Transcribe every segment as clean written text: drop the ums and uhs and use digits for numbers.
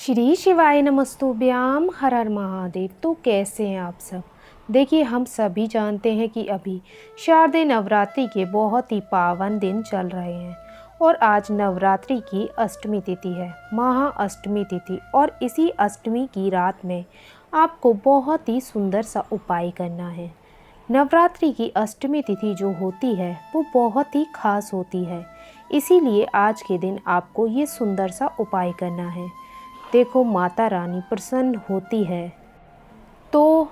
श्री शिवाय नमस्तुभ्याम। हर हर महादेव। तो कैसे हैं आप सब। देखिए, हम सभी जानते हैं कि अभी शारदीय नवरात्रि के बहुत ही पावन दिन चल रहे हैं और आज नवरात्रि की अष्टमी तिथि है, महाअष्टमी तिथि। और इसी अष्टमी की रात में आपको बहुत ही सुंदर सा उपाय करना है। नवरात्रि की अष्टमी तिथि जो होती है वो बहुत ही खास होती है, इसीलिए आज के दिन आपको ये सुंदर सा उपाय करना है। देखो, माता रानी प्रसन्न होती है तो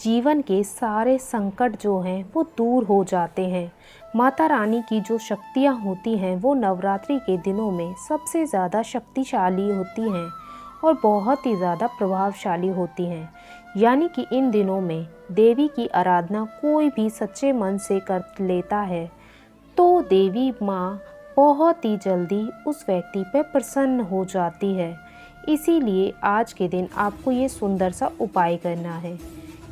जीवन के सारे संकट जो हैं वो दूर हो जाते हैं। माता रानी की जो शक्तियाँ होती हैं वो नवरात्रि के दिनों में सबसे ज़्यादा शक्तिशाली होती हैं और बहुत ही ज़्यादा प्रभावशाली होती हैं। यानी कि इन दिनों में देवी की आराधना कोई भी सच्चे मन से कर लेता है तो देवी माँ बहुत ही जल्दी उस व्यक्ति पर प्रसन्न हो जाती है। इसीलिए आज के दिन आपको ये सुंदर सा उपाय करना है।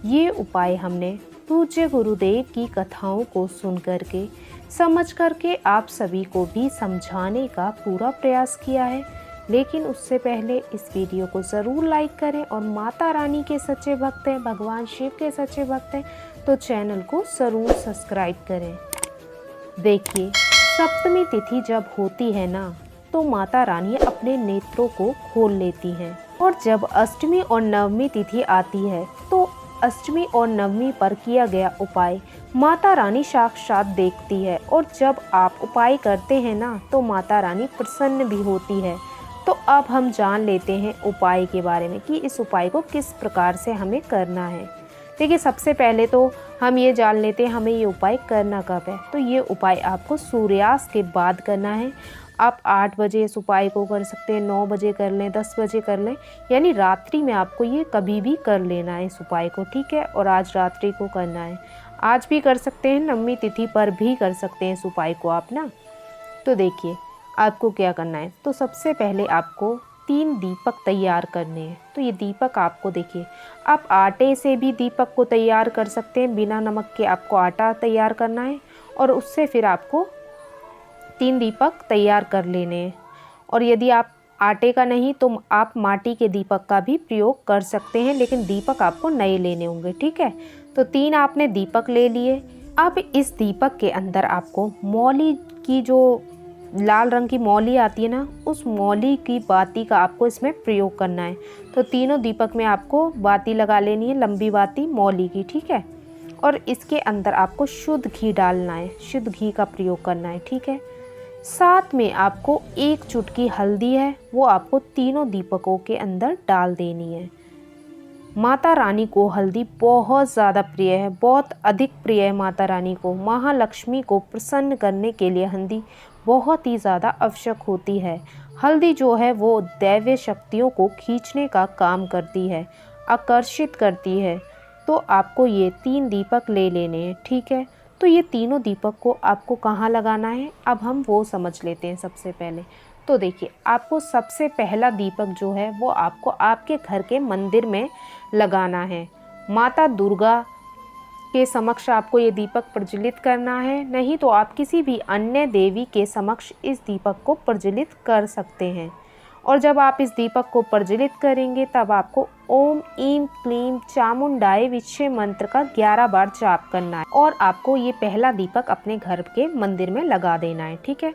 ये उपाय हमने पूज्य गुरुदेव की कथाओं को सुन करके समझ करके आप सभी को भी समझाने का पूरा प्रयास किया है। लेकिन उससे पहले इस वीडियो को ज़रूर लाइक करें और माता रानी के सच्चे भक्त हैं, भगवान शिव के सच्चे भक्त हैं तो चैनल को ज़रूर सब्सक्राइब करें। देखिए, सप्तमी तिथि जब होती है ना तो माता रानी अपने नेत्रों को खोल लेती हैं और जब अष्टमी और नवमी तिथि आती है तो अष्टमी और नवमी पर किया गया उपाय माता रानी साक्षात देखती है और जब आप उपाय करते हैं ना तो माता रानी प्रसन्न भी होती है। तो अब हम जान लेते हैं उपाय के बारे में कि इस उपाय को किस प्रकार से हमें करना है। देखिए, सबसे पहले तो हम ये जान लेते हैं हमें ये उपाय करना कब है। तो ये उपाय आपको सूर्यास्त के बाद करना है। आप 8 बजे इस उपाय को कर सकते हैं, 9 बजे कर लें, 10 बजे कर लें, यानी रात्रि में आपको ये कभी भी कर लेना है इस उपाय को, ठीक है। और आज रात्रि को करना है, आज भी कर सकते हैं, नवमी तिथि पर भी कर सकते हैं इस उपाय को आप ना। तो देखिए, आपको क्या करना है। तो सबसे पहले आपको 3 दीपक तैयार करने हैं। तो ये दीपक आपको, देखिए, आप आटे से भी दीपक को तैयार कर सकते हैं, बिना नमक के आपको आटा तैयार करना है और उससे फिर आपको 3 दीपक तैयार कर लेने हैं। और यदि आप आटे का नहीं तो आप माटी के दीपक का भी प्रयोग कर सकते हैं, लेकिन दीपक आपको नए लेने होंगे, ठीक है। तो 3 आपने दीपक ले लिए। अब इस दीपक के अंदर आपको मौली की, जो लाल रंग की मौली आती है ना, उस मौली की बाती का आपको इसमें प्रयोग करना है। तो तीनों दीपक में आपको बाती लगा लेनी है, लंबी बाती मौली की, ठीक है। और इसके अंदर आपको शुद्ध घी डालना है, शुद्ध घी का प्रयोग करना है, ठीक है। साथ में आपको 1 चुटकी हल्दी है वो आपको तीनों दीपकों के अंदर डाल देनी है। माता रानी को हल्दी बहुत ज़्यादा प्रिय है, बहुत अधिक प्रिय है माता रानी को। महालक्ष्मी को प्रसन्न करने के लिए हल्दी बहुत ही ज़्यादा आवश्यक होती है। हल्दी जो है वो दैवीय शक्तियों को खींचने का काम करती है, आकर्षित करती है। तो आपको ये 3 दीपक ले लेने हैं, ठीक है। तो ये तीनों दीपक को आपको कहाँ लगाना है, अब हम वो समझ लेते हैं सबसे पहले। तो देखिए, आपको सबसे पहला दीपक जो है वो आपको आपके घर के मंदिर में लगाना है। माता दुर्गा के समक्ष आपको ये दीपक प्रज्वलित करना है, नहीं तो आप किसी भी अन्य देवी के समक्ष इस दीपक को प्रज्वलित कर सकते हैं। और जब आप इस दीपक को प्रज्वलित करेंगे तब आपको ओम ईम क्लीम चामुंडाय विच्चे मंत्र का 11 बार जाप करना है और आपको ये पहला दीपक अपने घर के मंदिर में लगा देना है, ठीक है।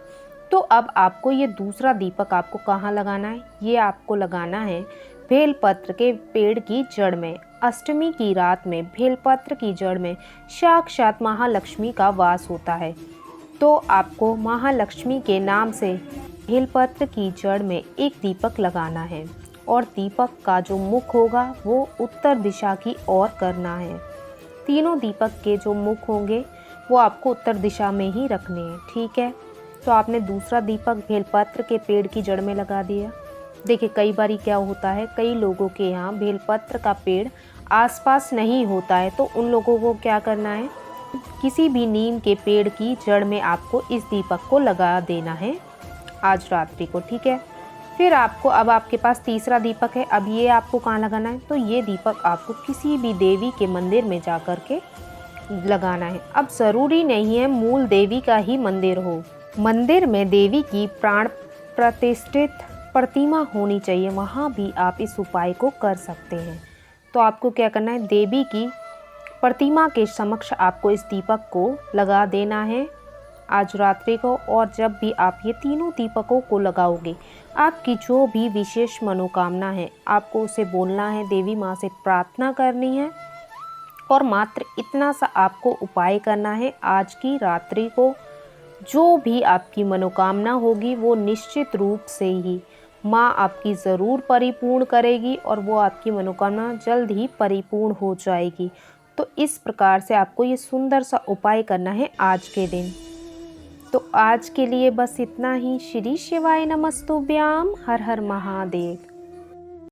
तो अब आपको ये दूसरा दीपक आपको कहाँ लगाना है, ये आपको लगाना है बेलपत्र के पेड़ की जड़ में। अष्टमी की रात में बेलपत्र की जड़ में साक्षात महालक्ष्मी का वास होता है। तो आपको महालक्ष्मी के नाम से बेलपत्र की जड़ में एक दीपक लगाना है और दीपक का जो मुख होगा वो उत्तर दिशा की ओर करना है। तीनों दीपक के जो मुख होंगे वो आपको उत्तर दिशा में ही रखने हैं, ठीक है। तो आपने दूसरा दीपक बेलपत्र के पेड़ की जड़ में लगा दिया। देखिए, कई बारी क्या होता है, कई लोगों के यहाँ बेलपत्र का पेड़ आसपास नहीं होता है, तो उन लोगों को क्या करना है, किसी भी नीम के पेड़ की जड़ में आपको इस दीपक को लगा देना है आज रात्रि को, ठीक है। फिर आपको, अब आपके पास तीसरा दीपक है, अब ये आपको कहाँ लगाना है, तो ये दीपक आपको किसी भी देवी के मंदिर में जा कर के लगाना है। अब ज़रूरी नहीं है मूल देवी का ही मंदिर हो, मंदिर में देवी की प्राण प्रतिष्ठित प्रतिमा होनी चाहिए, वहाँ भी आप इस उपाय को कर सकते हैं। तो आपको क्या करना है, देवी की प्रतिमा के समक्ष आपको इस दीपक को लगा देना है आज रात्रि को। और जब भी आप ये तीनों दीपकों को लगाओगे, आपकी जो भी विशेष मनोकामना है आपको उसे बोलना है, देवी माँ से प्रार्थना करनी है और मात्र इतना सा आपको उपाय करना है। आज की रात्रि को जो भी आपकी मनोकामना होगी वो निश्चित रूप से ही माँ आपकी ज़रूर परिपूर्ण करेगी और वो आपकी मनोकामना जल्द ही परिपूर्ण हो जाएगी। तो इस प्रकार से आपको ये सुंदर सा उपाय करना है आज के दिन। तो आज के लिए बस इतना ही। श्री शिवाय नमस्तुभ्याम। हर हर महादेव।